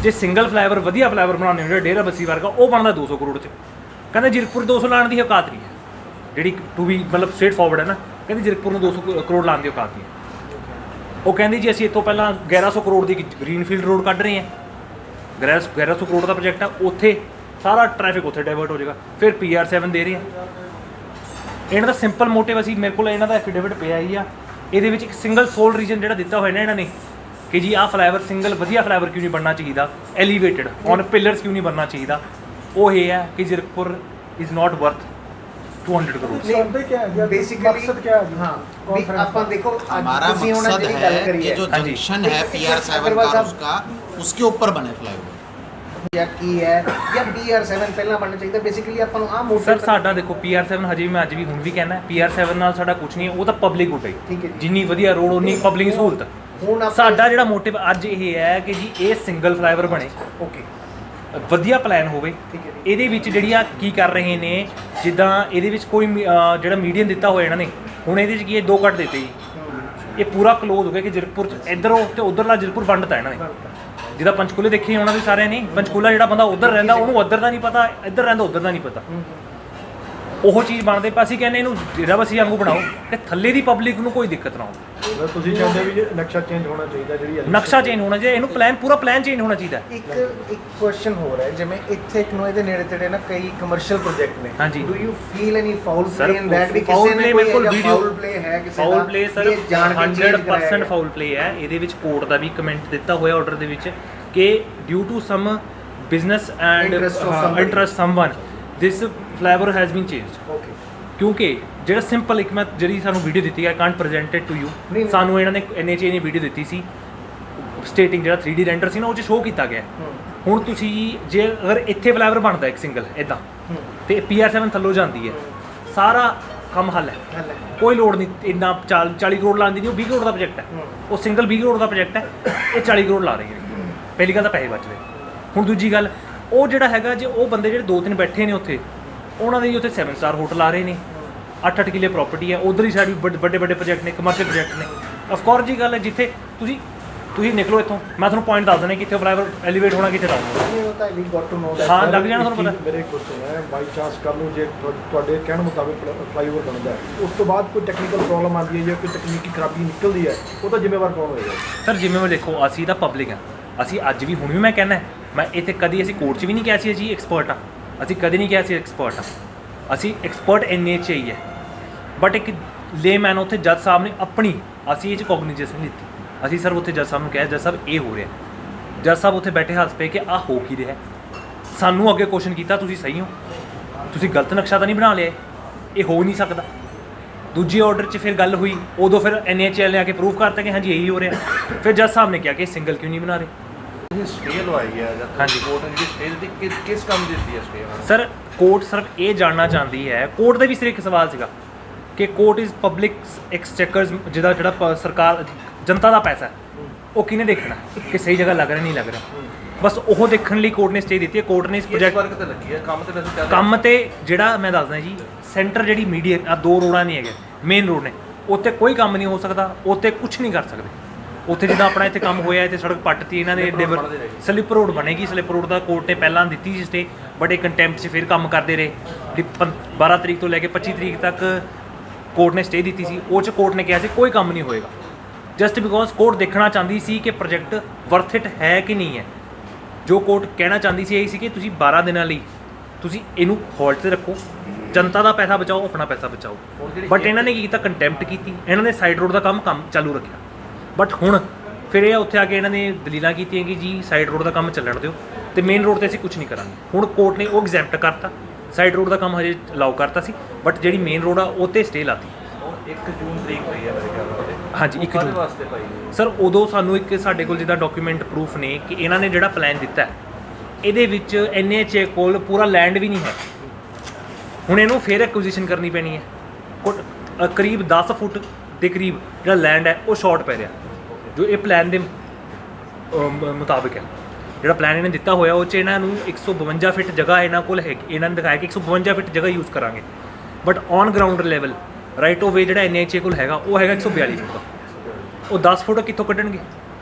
ਜੇ ਸਿੰਗਲ ਫਲਾਈਓਵਰ ਵਧੀਆ ਫਲਾਈਓਵਰ ਬਣਾਉਂਦੇ ਹੋ ਜਿਹੜਾ ਡੇਰਾ ਬੱਸੀ ਵਰਗਾ ਉਹ ਬਣਦਾ 200 ਕਰੋੜ 'ਚ। ਕਹਿੰਦੇ ਜ਼ੀਰਕਪੁਰ 200 ਲਾਉਣ ਦੀ ਔਕਾਤ ਨਹੀਂ ਹੈ, ਜਿਹੜੀ ਟੂ ਵੀ ਮਤਲਬ ਸਟ੍ਰੇਟ ਫਾਰਵਰਡ ਹੈ ਨਾ। ਕਹਿੰਦੇ ਜ਼ੀਰਕਪੁਰ ਨੂੰ 200 ਕਰੋੜ ਲਾਉਣ ਦੀ ਔਕਾਤ ਨਹੀਂ ਹੈ। ਉਹ ਕਹਿੰਦੀ ਜੀ ਅਸੀਂ ਇੱਥੋਂ ਪਹਿਲਾਂ 1100 ਕਰੋੜ ਦੀ ਗ੍ਰੀਨਫੀਲਡ ਰੋਡ ਕੱਢ ਰਹੇ ਹਾਂ, 1100 ਕਰੋੜ ਦਾ ਪ੍ਰੋਜੈਕਟ ਆ, ਉੱਥੇ ਸਾਰਾ ਟ੍ਰੈਫਿਕ ਉੱਥੇ ਡਾਇਵਰਟ ਹੋ ਜਾਏਗਾ। ਫਿਰ PR7 ਦੇ ਰਹੇ ਆ। ਇਹਨਾਂ ਦਾ ਸਿੰਪਲ ਮੋਟਿਵ ਅਸੀਂ ਮੇਰੇ ਕੋਲ ਇਹਨਾਂ ਦਾ ਐਫੀਡੇਵਿਟ ਪਿਆ ਹੀ ਆ, ਇਹਦੇ ਵਿੱਚ ਇੱਕ ਸਿੰਗਲ ਸੋਲ ਰੀਜ਼ਨ ਜਿਹੜਾ ਦਿੱਤਾ ਹੋਇਆ ਨਾ ਇਹਨਾਂ ਨੇ ਕਿ ਜੀ ਆਹ ਫਲਾਈਓਵਰ ਸਿੰਗਲ ਵਧੀਆ ਫਲਾਈਓਵਰ ਕਿਉਂ ਨਹੀਂ ਬਣਨਾ ਚਾਹੀਦਾ, ਐਲੀਵੇਟਡ ਔਨ ਪਿਲਰਸ ਕਿਉਂ ਨਹੀਂ ਬਣਨਾ ਚਾਹੀਦਾ। ਉਹ ਇਹ ਹੈ ਕਿ Zirakpur is not worth 200 crore. मकसद क्या है? हाँ, अपन देखो हमारा मकसद है कि जो जंक्शन है PR7 का उसका उसके ऊपर बने फ्लाईओवर या की है या PR7 ਪਹਿਲਾਂ ਬਣਨਾ ਚਾਹੀਦਾ। ਬੇਸਿਕਲੀ ਆਪਾਂ ਨੂੰ ਆ ਮੋਟਿਵ ਸਰ ਸਾਡਾ ਦੇਖੋ PR7 ਹਜੇ ਵੀ ਮੈਂ ਅੱਜ ਵੀ ਹੁਣ ਵੀ ਕਹਿਣਾ PR7 ਨਾਲ ਸਾਡਾ ਕੁਝ ਨਹੀਂ ਹੈ, ਉਹ ਤਾਂ ਪਬਲਿਕ ਗੁੱਡ ਹੈ। ਜਿੰਨੀ ਵਧੀਆ ਰੋਡ ਉਨੀ ਪਬਲਿਕ ਸਹੂਲਤ। ਹੁਣ ਸਾਡਾ ਜਿਹੜਾ ਮੋਟਿਵ ਅੱਜ ਇਹ ਹੈ ਕਿ ਜੀ ਇਹ ਸਿੰਗਲ ਫਲਾਈਓਵਰ ਬਣੇ, ਓਕੇ ਵਧੀਆ ਪਲਾਨ ਹੋਵੇ। ਇਹਦੇ ਵਿੱਚ ਜਿਹੜੀ ਆ ਕੀ ਕਰ ਰਹੇ ਨੇ, ਜਿੱਦਾਂ ਇਹਦੇ ਵਿੱਚ ਕੋਈ ਜਿਹੜਾ ਮੀਡੀਅਮ ਦਿੱਤਾ ਹੋਇਆ ਇਹਨਾਂ ਨੇ, ਹੁਣ ਇਹਦੇ 'ਚ ਕੀ ਹੈ 2 ਕੱਟ ਦਿੱਤੇ ਜੀ, ਇਹ ਪੂਰਾ ਕਲੋਜ਼ ਹੋ ਗਿਆ ਕਿ ਜ਼ੀਰਕਪੁਰ 'ਚ ਇੱਧਰੋਂ ਤੇ ਉੱਧਰਲਾ ਜ਼ੀਰਕਪੁਰ ਵੰਡਤਾ ਇਹਨਾਂ ਨੇ। ਜਿੱਦਾਂ ਪੰਚਕੂਲੇ ਦੇਖੇ ਉਹਨਾਂ ਦੇ ਸਾਰਿਆਂ ਨੇ, ਪੰਚਕੂਲਾ ਜਿਹੜਾ ਬੰਦਾ ਉੱਧਰ ਰਹਿੰਦਾ ਉਹਨੂੰ ਉੱਧਰ ਦਾ ਨਹੀਂ ਪਤਾ, ਇੱਧਰ ਰਹਿੰਦਾ ਉੱਧਰ ਦਾ ਨਹੀਂ ਪਤਾ। ਉਹ ਚੀਜ਼ ਬਣਦੇ ਪਾ ਅਸੀਂ ਕਹਿੰਦੇ ਇਹਨੂੰ ਡੇਰਾ ਬੱਸੀ ਵਾਂਗੂ ਬਣਾਓ ਕਿ ਥੱਲੇ ਦੀ ਪਬਲਿਕ ਨੂੰ ਕੋਈ ਦਿੱਕਤ ਨਾ ਹੋਵੇ। ਤੁਸੀਂ ਚਾਹੁੰਦੇ ਵੀ ਨਕਸ਼ਾ ਚੇਂਜ ਹੋਣਾ ਚਾਹੀਦਾ, ਜਿਹੜੀ ਨਕਸ਼ਾ ਚੇਂਜ ਹੋਣਾ ਚਾਹੀਦਾ, ਇਹਨੂੰ ਪਲਾਨ ਪੂਰਾ ਪਲਾਨ ਚੇਂਜ ਹੋਣਾ ਚਾਹੀਦਾ। ਇੱਕ ਕੁਐਸਚਨ ਹੋ ਰਿਹਾ ਜਿਵੇਂ ਇੱਥੇ ਇੱਕ ਨੂੰ ਇਹਦੇ ਨੇੜੇ ਤੇੜੇ ਨਾ ਕਈ ਕਮਰਸ਼ੀਅਲ ਪ੍ਰੋਜੈਕਟ ਨੇ। ਹਾਂਜੀ। Do you feel any foul Sir, play in that ਵੀ foul ਕਿਸੇ ਨੇ play ਕੋਈ ਮੇਰੇ ਕੋਲ ਵੀਡੀਓ video- ਫਾਊਲ ਪਲੇ ਹੈ ਕਿਸੇ ਦਾ? ਫਾਊਲ ਪਲੇ ਸਰ ਇਹ ਜਾਣ ਕੇ change 100% ਕਰਾਇਆ ਫਾਊਲ ਪਲੇ ਹੈ। ਇਹਦੇ ਵਿੱਚ ਕੋਰਟ ਦਾ ਵੀ ਕਮੈਂਟ ਦਿੱਤਾ ਹੋਇਆ ਆਰਡਰ ਦੇ ਵਿੱਚ ਕਿ due to some business and interest someone this flyover has been changed. Okay ਕਿਉਂਕਿ ਜਿਹੜਾ ਸਿੰਪਲ ਇੱਕ ਮੈਂ ਜਿਹੜੀ ਸਾਨੂੰ ਵੀਡੀਓ ਦਿੱਤੀ ਹੈ, I can't present it to you. ਸਾਨੂੰ ਇਹਨਾਂ ਨੇ NHA ਨੇ ਵੀਡੀਓ ਦਿੱਤੀ ਸੀ ਸਟੇਟਿੰਗ ਜਿਹੜਾ 3D ਰੈਂਡਰ ਸੀ ਨਾ ਉਹ 'ਚ ਸ਼ੋਅ ਕੀਤਾ ਗਿਆ। ਹੁਣ ਤੁਸੀਂ ਜੇ ਅਗਰ ਇੱਥੇ ਫਲਾਈਓਵਰ ਬਣਦਾ ਇੱਕ ਸਿੰਗਲ ਇਦਾਂ ਤੇ PR7 ਥੱਲੋਂ ਜਾਂਦੀ ਹੈ, ਸਾਰਾ ਕੰਮ ਹੱਲ ਹੈ, ਕੋਈ ਲੋੜ ਨਹੀਂ ਇੰਨਾ 40 ਕਰੋੜ ਲਾਉਣ ਦੀ ਨਹੀਂ। ਉਹ 20 ਕਰੋੜ ਦਾ ਪ੍ਰੋਜੈਕਟ ਹੈ, ਉਹ ਸਿੰਗਲ 20 ਕਰੋੜ ਦਾ ਪ੍ਰੋਜੈਕਟ ਹੈ, ਇਹ 40 ਕਰੋੜ ਲਾ ਰਹੀ ਹੈ। ਪਹਿਲੀ ਗੱਲ ਤਾਂ ਪੈਸੇ ਬਚ ਗਏ। ਹੁਣ ਦੂਜੀ ਗੱਲ ਉਹ ਜਿਹੜਾ ਹੈਗਾ ਜੇ ਉਹ ਬੰਦੇ ਜਿਹੜੇ 2-3 ਬੈਠੇ ਨੇ ਉੱਥੇ, ਉਹਨਾਂ ਦੇ ਉੱਥੇ 7 ਸਟਾਰ ਹੋਟਲ ਆ ਰਹੇ ਨੇ, 8-8 ਕਿੱਲੇ ਪ੍ਰੋਪਰਟੀ ਹੈ, ਉਧਰ ਹੀ ਸਾਈਡ ਵੀ ਵੱਡੇ ਪ੍ਰੋਜੈਕਟ ਨੇ, ਕਮਰਸ਼ੀਅਲ ਪ੍ਰੋਜੈਕਟ ਨੇ। ਅਫਕੋਰਸ ਜੀ ਗੱਲ ਹੈ ਜਿੱਥੇ ਤੁਸੀਂ ਨਿਕਲੋ ਇੱਥੋਂ, ਮੈਂ ਤੁਹਾਨੂੰ ਪੁਆਇੰਟ ਦੱਸ ਦਿੰਦਾ ਕਿੱਥੇ ਫਲਾਈਓਵਰ ਐਲੀਵੇਟ ਹੋਣਾ ਕਿੱਥੇ ਡਾਊਨ ਹੋਣਾ। ਨਹੀਂ ਹੋਤਾ ਵੀ ਗੋਟ ਟੂ ਨੋ ਦੈਟ। ਹਾਂ ਲੱਗ ਜਾਣਾ ਤੁਹਾਨੂੰ ਪਤਾ। ਮੇਰੇ ਕੁਐਸਚਨ ਹੈ, ਬਾਈ ਚਾਂਸ ਕੱਲ੍ਹ ਨੂੰ ਜੇ ਤੁਹਾਡੇ ਕਹਿਣ ਮੁਤਾਬਿਕ ਫਲਾਈਓਵਰ ਬਣਦਾ ਹੈ, ਉਸ ਤੋਂ ਬਾਅਦ ਕੋਈ ਟੈਕਨੀਕਲ ਪ੍ਰੋਬਲਮ ਆਉਂਦੀ ਹੈ ਜਾਂ ਕੋਈ ਤਕਨੀਕੀ ਖਰਾਬੀ ਨਿਕਲਦੀ ਹੈ, ਉਹਦਾ ਜ਼ਿੰਮੇਵਾਰ ਕੌਣ ਹੋਏਗਾ? ਸਰ ਜਿਵੇਂ ਦੇਖੋ ਅਸੀਂ ਤਾਂ ਪਬਲਿਕ ਆ, ਅਸੀਂ ਅੱਜ ਵੀ ਹੁਣ ਵੀ ਮੈਂ ਕਹਿੰਦਾ ਮੈਂ ਇੱਥੇ ਕਦੀ ਅਸੀਂ ਕੋਰਟ 'ਚ ਵੀ ਨਹੀਂ ਕਿਹਾ ਸੀ ਜੀ ਐਕਸਪਰਟ ਆ, ਅਸੀਂ ਕਦੀ ਨਹੀਂ ਕਿਹਾ ਸੀ ਐਕਸਪਰਟ ਆ, ਅਸੀਂ ਐਕਸਪਰਟ NHA ਹੀ ਹੈ। ਬਟ ਇੱਕ ਲੇਮੈਨ ਉੱਥੇ ਜੱਜ ਸਾਹਿਬ ਨੇ ਆਪਣੀ ਅਸੀਂ ਇਹ 'ਚ ਕੋਗਨੀਜੇਸ਼ਨ ਲਿੱਤੀ। ਅਸੀਂ ਸਰ ਉੱਥੇ ਜੱਜ ਸਾਹਿਬ ਨੂੰ ਕਿਹਾ ਜੱਜ ਸਾਹਿਬ ਇਹ ਹੋ ਰਿਹਾ, ਜੱਜ ਸਾਹਿਬ ਉੱਥੇ ਬੈਠੇ ਹੱਸ ਪਏ ਕਿ ਆਹ ਹੋ ਕੀ ਰਿਹਾ। ਸਾਨੂੰ ਅੱਗੇ ਕੁਐਸਚਨ ਕੀਤਾ ਤੁਸੀਂ ਸਹੀ ਹੋ, ਤੁਸੀਂ ਗਲਤ ਨਕਸ਼ਾ ਤਾਂ ਨਹੀਂ ਬਣਾ ਲਿਆ, ਇਹ ਹੋ ਨਹੀਂ ਸਕਦਾ। ਦੂਜੇ ਆਰਡਰ 'ਚ ਫਿਰ ਗੱਲ ਹੋਈ, ਉਦੋਂ ਫਿਰ NHA ਨੇ ਆ ਕੇ ਪ੍ਰੂਫ ਕਰਤਾ ਕਿ ਹਾਂਜੀ ਇਹੀ ਹੋ ਰਿਹਾ। ਫਿਰ ਜੱਜ ਸਾਹਿਬ ਨੇ ਕਿਹਾ ਕਿ ਸਿੰਗਲ ਕਿਉਂ ਨਹੀਂ ਬਣਾ ਰਹੇ। ਇਹ ਸਟੇ ਲਵਾਈ ਹੈ ਜਾਂ ਹਾਂਜੀ। ਕੋਰਟ ਨੇ ਜਿਹੜੀ ਸਟੇ ਦਿੱਤੀ ਕਿਸ ਕੰਮ ਦੀ ਦਿੱਤੀ ਹੈ ਸਟੇ ਉਹਨਾਂ ਨੇ? ਸਰ ਕੋਰਟ ਸਿਰਫ ਇਹ ਜਾਣਨਾ ਚਾਹੁੰਦੀ ਹੈ, ਕੋਰਟ ਦਾ ਵੀ ਸਿਰਫ ਇੱਕ ਸਵਾਲ ਸੀਗਾ ਕਿ ਕੋਰਟ ਇਜ਼ ਪਬਲਿਕ ਐਕਸਚੇਕਰਸ, ਜਿਹੜਾ ਸਰਕਾਰ ਜਨਤਾ ਦਾ ਪੈਸਾ ਹੈ ਉਹ ਕਿਹਨੇ ਦੇਖਣਾ ਕਿ ਸਹੀ ਜਗ੍ਹਾ ਲੱਗ ਰਿਹਾ ਨਹੀਂ ਲੱਗ ਰਿਹਾ, ਬਸ ਉਹ ਦੇਖਣ ਲਈ ਕੋਰਟ ਨੇ ਸਟੇ ਦਿੱਤੀ ਹੈ। ਕੋਰਟ ਨੇ ਇਸ ਇਸ ਪ੍ਰੋਜੈਕਟ ਵਰਕ ਤੇ ਲੱਗੀ ਹੈ, ਕੰਮ ਤੇ ਵੈਸੇ ਚੱਲ ਰਿਹਾ। ਕੰਮ ਤੇ ਜਿਹੜਾ ਮੈਂ ਦੱਸਦਾ ਜੀ, ਸੈਂਟਰ ਜਿਹੜੀ ਮੀਡੀਆ ਆ 2 ਰੋਡਾਂ ਨਹੀਂ ਹੈਗੇ, ਮੇਨ ਰੋਡ ਨੇ, ਉੱਤੇ ਕੋਈ ਕੰਮ ਨਹੀਂ ਹੋ ਸਕਦਾ, ਉੱਤੇ ਕੁਝ ਨਹੀਂ ਕਰ ਸਕਦੇ। ਉੱਥੇ ਜਿੱਦਾਂ ਆਪਣਾ ਇੱਥੇ ਕੰਮ ਹੋਇਆ, ਇੱਥੇ ਸੜਕ ਪੱਟਤੀ ਇਹਨਾਂ ਨੇ, ਸਲਿੱਪ ਰੋਡ ਬਣੇਗੀ। ਸਲਿੱਪ ਰੋਡ ਦਾ ਕੋਰਟ ਨੇ ਪਹਿਲਾਂ ਦਿੱਤੀ ਸੀ ਸਟੇ, ਬਟ ਇਹ ਕੰਟੈਂਪਟ 'ਚ ਫਿਰ ਕੰਮ ਕਰਦੇ ਰਹੇ। 12 ਤਰੀਕ ਤੋਂ ਲੈ ਕੇ 25 ਤਰੀਕ ਤੱਕ ਕੋਰਟ ਨੇ ਸਟੇ ਦਿੱਤੀ ਸੀ। ਉਹ 'ਚ ਕੋਰਟ ਨੇ ਕਿਹਾ ਸੀ ਕੋਈ ਕੰਮ ਨਹੀਂ ਹੋਏਗਾ, ਜਸਟ ਬਿਕੋਜ਼ ਕੋਰਟ ਦੇਖਣਾ ਚਾਹੁੰਦੀ ਸੀ ਕਿ ਪ੍ਰੋਜੈਕਟ ਵਰਥ ਇਟ ਹੈ ਕਿ ਨਹੀਂ ਹੈ। ਜੋ ਕੋਰਟ ਕਹਿਣਾ ਚਾਹੁੰਦੀ ਸੀ ਇਹ ਸੀ ਕਿ ਤੁਸੀਂ 12 ਦਿਨਾਂ ਲਈ ਤੁਸੀਂ ਇਹਨੂੰ ਹੋਲਡ 'ਤੇ ਰੱਖੋ, ਜਨਤਾ ਦਾ ਪੈਸਾ ਬਚਾਓ, ਆਪਣਾ ਪੈਸਾ ਬਚਾਓ। ਬਟ ਇਹਨਾਂ ਨੇ ਕੀ ਕੀਤਾ, ਕੰਟੈਂਪਟ ਕੀਤੀ, ਇਹਨਾਂ ਨੇ ਸਾਈਡ ਰੋਡ ਦਾ ਕੰਮ ਚਾਲੂ ਰੱਖਿਆ। ਬਟ ਹੁਣ ਫਿਰ ਇਹ ਉੱਥੇ ਆ ਕੇ ਇਹਨਾਂ ਨੇ ਦਲੀਲਾਂ ਕੀਤੀਆਂ ਕਿ ਜੀ ਸਾਈਡ ਰੋਡ ਦਾ ਕੰਮ ਚੱਲਣ ਦਿਓ ਤੇ ਮੇਨ ਰੋਡ ਤੇ ਅਸੀਂ ਕੁਝ ਨਹੀਂ ਕਰਾਂਗੇ। ਹੁਣ ਕੋਰਟ ਨੇ ਉਹ ਐਗਜ਼ੈਂਪਟ ਕਰਤਾ, ਸਾਈਡ ਰੋਡ ਦਾ ਕੰਮ ਹਜੇ ਅਲਾਉ ਕਰਤਾ ਸੀ, ਬਟ ਜਿਹੜੀ ਮੇਨ ਰੋਡ ਆ ਉਹ 'ਤੇ ਸਟੇ ਲਾਤੀ। 1 ਜੂਨ ਤਰੀਕ ਪਈ ਹੈ ਮੇਰੇ ਖਿਆਲ ਨਾਲ। ਹਾਂਜੀ 1 ਜੂਨ ਵਾਸਤੇ ਪਾਈ ਹੈ ਸਰ। ਉਦੋਂ ਸਾਨੂੰ ਇੱਕ ਸਾਡੇ ਕੋਲ ਜਿੱਦਾਂ ਡਾਕੂਮੈਂਟ ਪ੍ਰੂਫ ਨੇ ਕਿ ਇਹਨਾਂ ਨੇ ਜਿਹੜਾ ਪਲਾਨ ਦਿੱਤਾ ਹੈ, ਇਹਦੇ ਵਿੱਚ NHA ਕੋਲ ਪੂਰਾ ਲੈਂਡ ਵੀ ਨਹੀਂ ਹੈ। ਹੁਣ ਇਹਨੂੰ ਫੇਰ ਐਕੁਜੀਸ਼ਨ ਕਰਨੀ ਪੈਣੀ ਹੈ। ਕਰੀਬ 10 ਫੁੱਟ ਦੇ ਕਰੀਬ ਜਿਹੜਾ ਲੈਂਡ ਹੈ ਉਹ ਸ਼ਾਰਟ ਪੈ ਰਿਹਾ, ਜੋ ਇਹ ਪਲਾਨ ਦੇ ਮੁਤਾਬਿਕ ਹੈ। ਜਿਹੜਾ ਪਲਾਨ ਇਹਨੇ ਦਿੱਤਾ ਹੋਇਆ ਉਹ 'ਚ ਇਹਨਾਂ ਨੂੰ 152 ਫਿਟ ਜਗ੍ਹਾ ਇਹਨਾਂ ਕੋਲ ਹੈ। ਇਹਨਾਂ ਨੇ ਦਿਖਾਇਆ ਕਿ 152 ਫਿਟ ਜਗ੍ਹਾ ਯੂਜ਼ ਕਰਾਂਗੇ, but on ground level right of ਵੇ ਜਿਹੜਾ NHA ਕੋਲ ਹੈਗਾ ਉਹ ਹੈਗਾ 142 ਫਿਟ ਦਾ। ਉਹ 10 ਫੁੱਟ ਕਿੱਥੋਂ ਕੱਢਣਗੇ?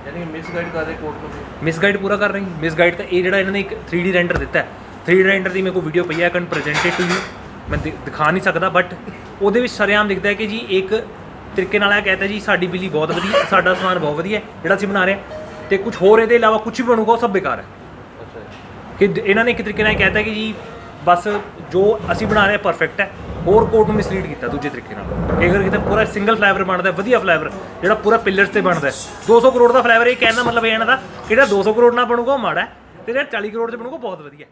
ਯਾਨੀ ਮਿਸਗਾਈਡ ਕਰ ਰਹੇ ਕੋਰਟ ਨੂੰ। ਮਿਸਗਾਈਡ ਪੂਰਾ ਕਰ ਰਹੀ ਮਿਸਗਾਈਡ ਤਾਂ ਇਹ ਜਿਹੜਾ ਇਹਨਾਂ ਨੇ ਇੱਕ 3D ਰੈਂਡਰ ਦਿੱਤਾ ਹੈ, 3D ਰੈਂਡਰ ਦੀ ਮੇਰੇ ਕੋਲ ਵੀਡੀਓ ਪਈ ਹੈ, can present it to you. ਮੈਂ ਦਿਖਾ ਨਹੀਂ ਸਕਦਾ, ਬਟ ਉਹਦੇ ਵਿੱਚ ਸਰੇਆਮ ਦਿਖਦਾ ਹੈ ਕਿ ਜੀ ਇੱਕ ਤਰੀਕੇ ਨਾਲ ਇਹ ਕਹਿੰਦਾ ਜੀ ਸਾਡੀ ਬਿਜਲੀ ਬਹੁਤ ਵਧੀਆ, ਸਾਡਾ ਸਮਾਨ ਬਹੁਤ ਵਧੀਆ ਜਿਹੜਾ ਅਸੀਂ ਬਣਾ ਰਹੇ ਹਾਂ, ਤੇ ਕੁਝ ਹੋਰ ਇਹਦੇ ਇਲਾਵਾ ਕੁਝ ਵੀ ਬਣੂਗਾ ਉਹ ਸਭ ਬੇਕਾਰ ਹੈ। ਕਿ ਇਹਨਾਂ ਨੇ ਇੱਕ ਤਰੀਕੇ ਨਾਲ ਕਹਿਤਾ ਕਿ ਜੀ ਬਸ ਜੋ ਅਸੀਂ ਬਣਾ ਰਹੇ ਹਾਂ ਪਰਫੈਕਟ ਹੈ। ਹੋਰ ਕੋਰਟ ਨੂੰ ਮਿਸਲੀਡ ਕੀਤਾ ਦੂਜੇ ਤਰੀਕੇ ਨਾਲ ਕਿ ਅਗਰ ਕਿਤੇ ਪੂਰਾ ਸਿੰਗਲ ਫਲਾਈਓਵਰ ਬਣਦਾ, ਵਧੀਆ ਫਲਾਈਓਵਰ ਜਿਹੜਾ ਪੂਰਾ ਪਿਲਰਸ ਤੇ ਬਣਦਾ 200 ਕਰੋੜ ਦਾ ਫਲਾਈਓਵਰ, ਇਹ ਕਹਿਣ ਦਾ ਮਤਲਬ ਇਹ ਇਹਨਾਂ ਦਾ ਕਿ ਜਿਹੜਾ 200 ਕਰੋੜ ਨਾਲ ਬਣੂਗਾ ਉਹ ਮਾੜਾ ਹੈ, ਤੇ ਜਿਹੜਾ 40 ਕਰੋੜ 'ਚ ਬਣੂਗਾ ਬਹੁਤ ਵਧੀਆ ਹੈ।